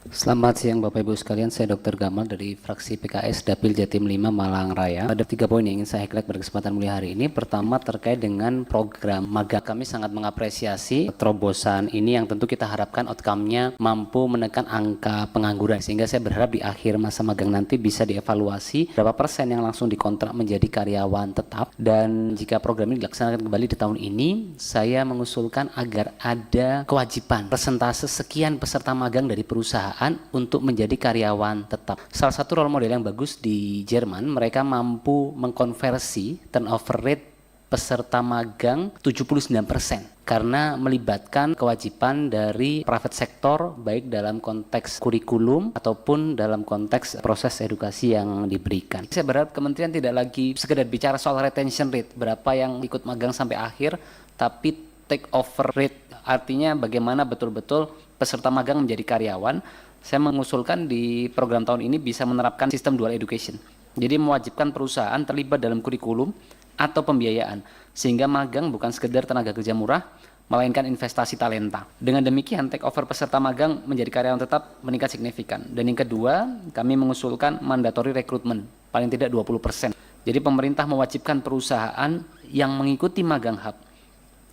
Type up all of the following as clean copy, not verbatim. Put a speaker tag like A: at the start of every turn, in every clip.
A: Selamat siang Bapak Ibu sekalian, saya Dr. Gamal dari fraksi PKS Dapil Jatim 5 Malang Raya. Ada 3 poin yang ingin saya highlight pada kesempatan mulia hari ini. Pertama terkait dengan program magang. Kami sangat mengapresiasi terobosan ini yang tentu kita harapkan outcome-nya mampu menekan angka pengangguran. Sehingga saya berharap di akhir masa magang nanti bisa dievaluasi berapa persen yang langsung dikontrak menjadi karyawan tetap. Dan jika program ini dilaksanakan kembali di tahun ini, saya mengusulkan agar ada kewajiban persentase sekian peserta magang dari perusahaan untuk menjadi karyawan tetap. Salah satu role model yang bagus di Jerman, mereka mampu mengkonversi turnover rate peserta magang 79% karena melibatkan kewajiban dari private sector baik dalam konteks kurikulum ataupun dalam konteks proses edukasi yang diberikan. Saya berharap kementerian tidak lagi sekedar bicara soal retention rate, berapa yang ikut magang sampai akhir, tapi take over rate, artinya bagaimana betul-betul peserta magang menjadi karyawan. Saya mengusulkan di program tahun ini bisa menerapkan sistem dual education. Jadi mewajibkan perusahaan terlibat dalam kurikulum atau pembiayaan, sehingga magang bukan sekedar tenaga kerja murah, melainkan investasi talenta. Dengan demikian, take over peserta magang menjadi karyawan tetap meningkat signifikan. Dan yang kedua, kami mengusulkan mandatory recruitment, paling tidak 20%. Jadi pemerintah mewajibkan perusahaan yang mengikuti magang hub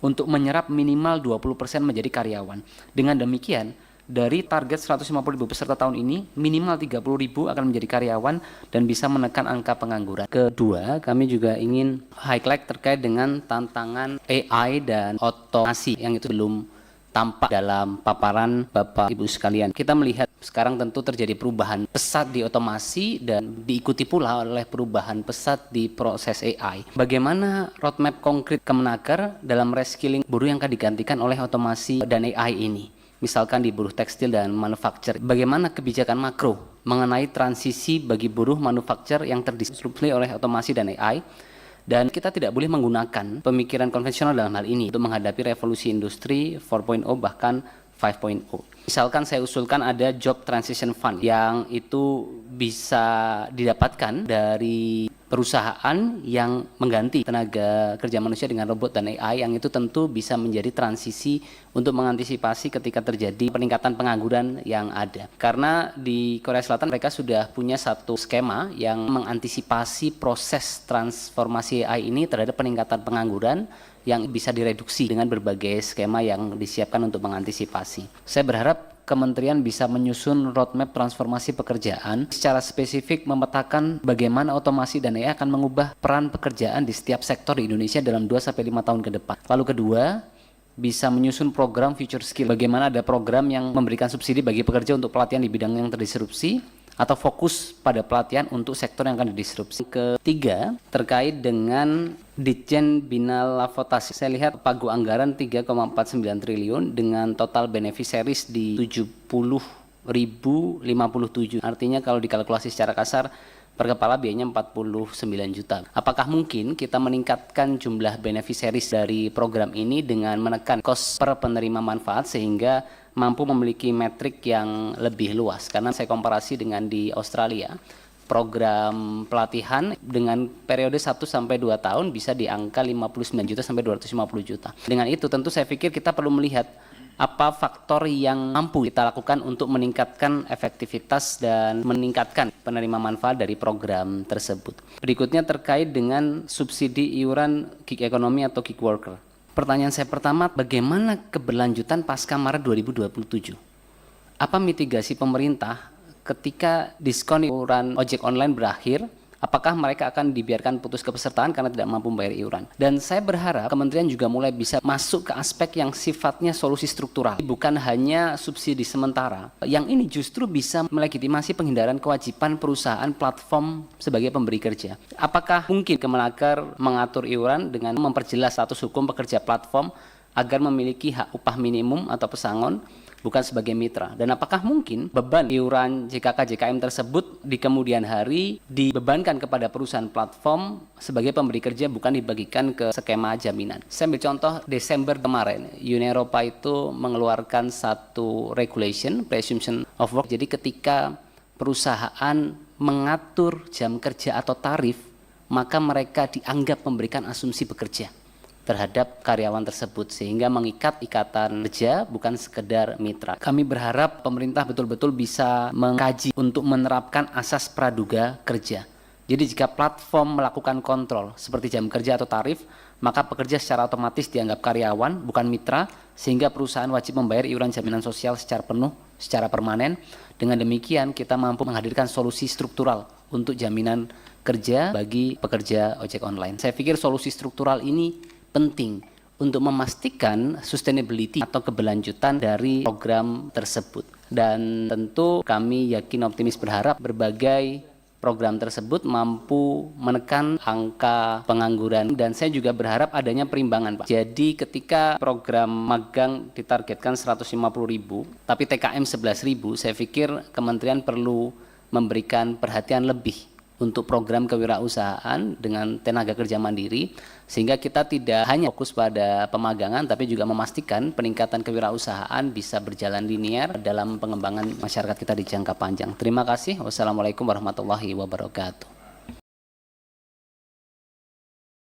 A: untuk menyerap minimal 20% menjadi karyawan. Dengan demikian, dari target 150.000 peserta tahun ini, minimal 30.000 akan menjadi karyawan dan bisa menekan angka pengangguran. Kedua, kami juga ingin highlight terkait dengan tantangan AI dan otomasi yang itu belum tampak dalam paparan Bapak Ibu sekalian. Kita melihat sekarang tentu terjadi perubahan pesat di otomasi dan diikuti pula oleh perubahan pesat di proses AI. Bagaimana roadmap konkret Kemenaker dalam reskilling buruh yang akan digantikan oleh otomasi dan AI ini? Misalkan di buruh tekstil dan manufaktur, bagaimana kebijakan makro mengenai transisi bagi buruh manufaktur yang terdisrupsi oleh otomasi dan AI, dan kita tidak boleh menggunakan pemikiran konvensional dalam hal ini untuk menghadapi revolusi industri 4.0 bahkan 5.0. Misalkan saya usulkan ada job transition fund yang itu bisa didapatkan dari perusahaan yang mengganti tenaga kerja manusia dengan robot dan AI, yang itu tentu bisa menjadi transisi untuk mengantisipasi ketika terjadi peningkatan pengangguran yang ada. Karena di Korea Selatan mereka sudah punya satu skema yang mengantisipasi proses transformasi AI ini terhadap peningkatan pengangguran yang bisa direduksi dengan berbagai skema yang disiapkan untuk mengantisipasi. Saya berharap Kementerian bisa menyusun roadmap transformasi pekerjaan secara spesifik, memetakan bagaimana otomasi dan AI akan mengubah peran pekerjaan di setiap sektor di Indonesia dalam 2-5 tahun ke depan. Lalu kedua, bisa menyusun program future skill. Bagaimana ada program yang memberikan subsidi bagi pekerja untuk pelatihan di bidang yang terdisrupsi atau fokus pada pelatihan untuk sektor yang akan didisrupsi. Ketiga, terkait dengan Ditjen Bina Lavotasi. Saya lihat pagu anggaran 3,49 triliun dengan total beneficiaries di 70.057. Artinya kalau dikalkulasi secara kasar, per kepala biayanya 49 juta. Apakah mungkin kita meningkatkan jumlah beneficiaries dari program ini dengan menekan kos per penerima manfaat sehingga mampu memiliki metrik yang lebih luas? Karena saya komparasi dengan di Australia, program pelatihan dengan periode 1-2 tahun bisa di angka 59 juta sampai 250 juta. Dengan itu tentu saya pikir kita perlu melihat apa faktor yang mampu kita lakukan untuk meningkatkan efektivitas dan meningkatkan penerima manfaat dari program tersebut. Berikutnya terkait dengan subsidi iuran gig ekonomi atau gig worker. Pertanyaan saya pertama, bagaimana keberlanjutan pasca Maret 2027? Apa mitigasi pemerintah ketika diskon iuran ojek online berakhir? Apakah mereka akan dibiarkan putus kepesertaan karena tidak mampu membayar iuran? Dan saya berharap kementerian juga mulai bisa masuk ke aspek yang sifatnya solusi struktural, bukan hanya subsidi sementara. Yang ini justru bisa melegitimasi penghindaran kewajiban perusahaan platform sebagai pemberi kerja. Apakah mungkin Kemenaker mengatur iuran dengan memperjelas status hukum pekerja platform agar memiliki hak upah minimum atau pesangon, bukan sebagai mitra? Dan apakah mungkin beban iuran JKK JKM tersebut di kemudian hari dibebankan kepada perusahaan platform sebagai pemberi kerja, bukan dibagikan ke skema jaminan? Saya ambil contoh Desember kemarin, Uni Eropa itu mengeluarkan satu regulation presumption of work. Jadi ketika perusahaan mengatur jam kerja atau tarif, maka mereka dianggap memberikan asumsi bekerja. terhadap karyawan tersebut sehingga mengikat ikatan kerja bukan sekedar mitra. Kami berharap pemerintah betul-betul bisa mengkaji untuk menerapkan asas praduga kerja. Jadi jika platform melakukan kontrol seperti jam kerja atau tarif, maka pekerja secara otomatis dianggap karyawan bukan mitra sehingga perusahaan wajib membayar iuran jaminan sosial secara penuh, secara permanen. Dengan demikian kita mampu menghadirkan solusi struktural untuk jaminan kerja bagi pekerja ojek online. Saya pikir solusi struktural ini penting untuk memastikan sustainability atau keberlanjutan dari program tersebut. Dan tentu kami yakin optimis berharap berbagai program tersebut mampu menekan angka pengangguran dan saya juga berharap adanya perimbangan, Pak. Jadi ketika program magang ditargetkan 150.000 tapi TKM 11.000, saya pikir kementerian perlu memberikan perhatian lebih untuk program kewirausahaan dengan tenaga kerja mandiri sehingga kita tidak hanya fokus pada pemagangan tapi juga memastikan peningkatan kewirausahaan bisa berjalan linear dalam pengembangan masyarakat kita di jangka panjang. Terima kasih. Wassalamualaikum warahmatullahi wabarakatuh.